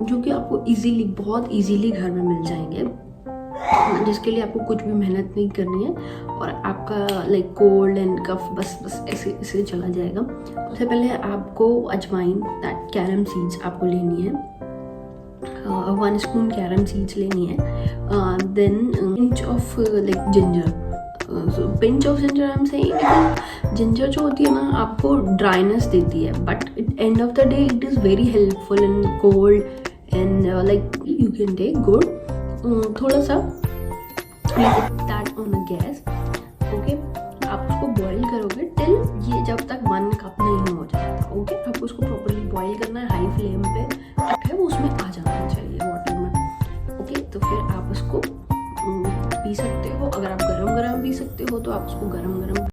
जो कि आपको इजीली, बहुत इजीली घर में मिल जाएंगे, जिसके लिए आपको कुछ भी मेहनत नहीं करनी है और आपका लाइक कोल्ड एंड कफ बस ऐसे ऐसे चला जाएगा। सबसे पहले आपको अजवाइन, दैट कैरम सीड्स आपको लेनी है, 1 स्पून कैरम सीड्स लेनी है। Then pinch of like ginger, pinch of ginger I am saying, ginger जो होती है ना आपको ड्राइनेस देती है, but end of the day it is very helpful in cold and like you can take good. थोड़ा सा that on a gas, okay. आप उसको बॉईल करोगे टिल ये जब